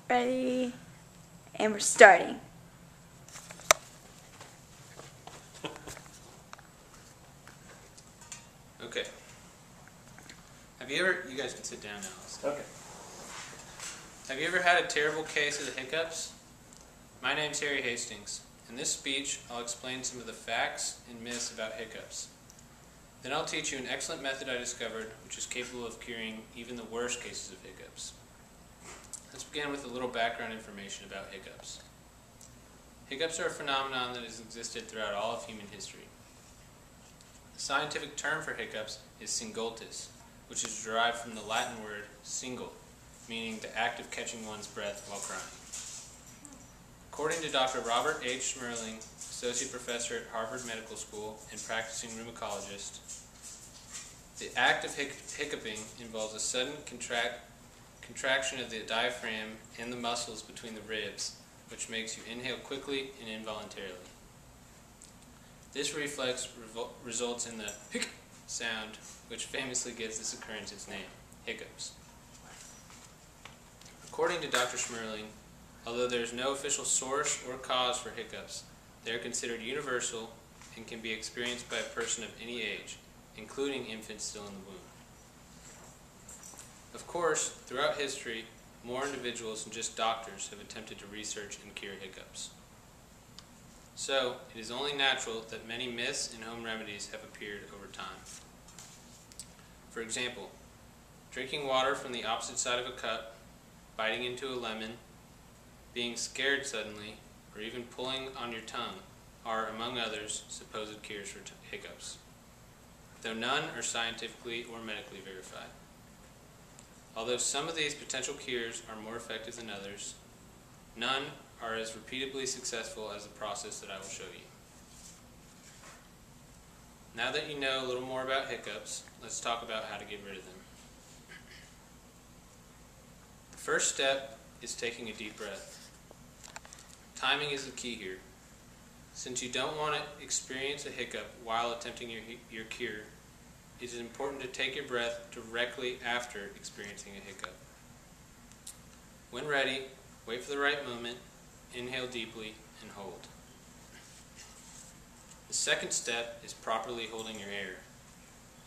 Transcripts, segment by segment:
Ready? And we're starting. Okay. Have you ever, you guys can sit down now. Okay. Have you ever had a terrible case of the hiccups? My name's Harry Hastings. In this speech, I'll explain some of the facts and myths about hiccups. Then I'll teach you an excellent method I discovered, which is capable of curing even the worst cases of hiccups. Let's begin with a little background information about hiccups. Hiccups are a phenomenon that has existed throughout all of human history. The scientific term for hiccups is singultus, which is derived from the Latin word single, meaning the act of catching one's breath while crying. According to Dr. Robert H. Schmerling, Associate Professor at Harvard Medical School and practicing rheumatologist, the act of hiccuping involves a sudden contraction of the diaphragm and the muscles between the ribs, which makes you inhale quickly and involuntarily. This reflex results in the hic sound, which famously gives this occurrence its name, hiccups. According to Dr. Schmerling, although there is no official source or cause for hiccups, they are considered universal and can be experienced by a person of any age, including infants still in the womb. Of course, throughout history, more individuals than just doctors have attempted to research and cure hiccups. So, it is only natural that many myths and home remedies have appeared over time. For example, drinking water from the opposite side of a cup, biting into a lemon, being scared suddenly, or even pulling on your tongue are, among others, supposed cures for hiccups, though none are scientifically or medically verified. Although some of these potential cures are more effective than others, none are as repeatedly successful as the process that I will show you. Now that you know a little more about hiccups, let's talk about how to get rid of them. The first step is taking a deep breath. Timing is the key here. Since you don't want to experience a hiccup while attempting your cure, it is important to take your breath directly after experiencing a hiccup. When ready, wait for the right moment, inhale deeply, and hold. The second step is properly holding your air.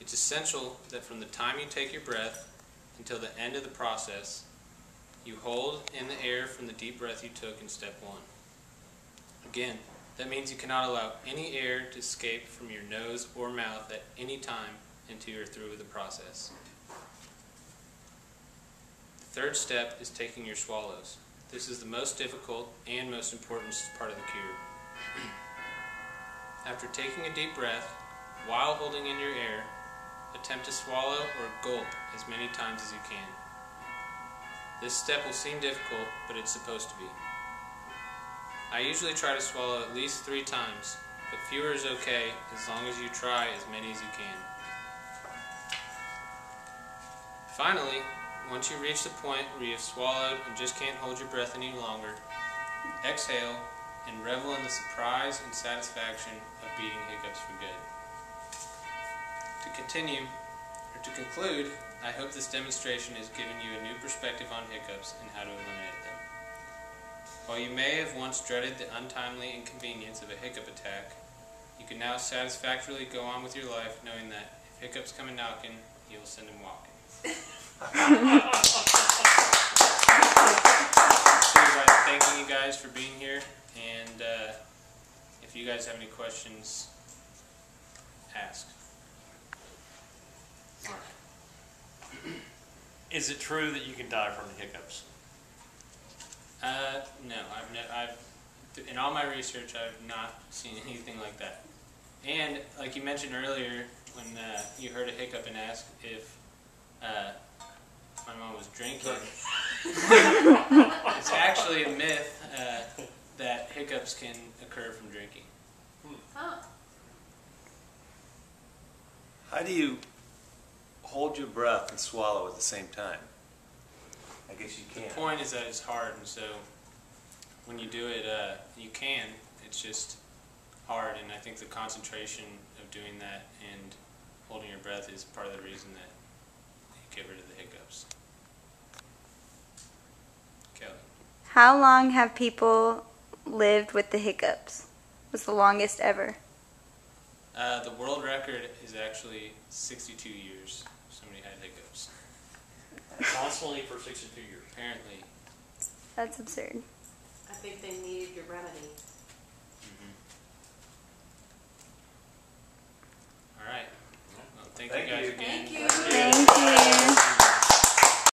It's essential that from the time you take your breath until the end of the process, you hold in the air from the deep breath you took in step 1. Again, that means you cannot allow any air to escape from your nose or mouth at any time until you're through with the process. The third step is taking your swallows. This is the most difficult and most important part of the cure. After taking a deep breath, while holding in your air, attempt to swallow or gulp as many times as you can. This step will seem difficult, but it's supposed to be. I usually try to swallow at least 3 times, but fewer is okay as long as you try as many as you can. Finally, once you reach the point where you have swallowed and just can't hold your breath any longer, exhale and revel in the surprise and satisfaction of beating hiccups for good. To conclude, I hope this demonstration has given you a new perspective on hiccups and how to eliminate them. While you may have once dreaded the untimely inconvenience of a hiccup attack, you can now satisfactorily go on with your life knowing that if hiccups come a-knocking, you'll send them walking. Thanking you guys for being here, and if you guys have any questions, ask. Is it true that you can die from the hiccups? No. In all my research, I've not seen anything like that. And like you mentioned earlier, when you heard a hiccup and asked if my mom was drinking, it's actually a myth that hiccups can occur from drinking. Huh. How do you hold your breath and swallow at the same time? I guess you can't. The point is that it's hard, and so when you do it, you can. It's just hard, and I think the concentration of doing that and holding your breath is part of the reason that you get rid of the hiccups. Kelly. How long have people lived with the hiccups? What's the longest ever? The world record is actually 62 years. Somebody had hiccups. Constantly for 62 years. Apparently. That's absurd. I think they needed your remedy. Mhm.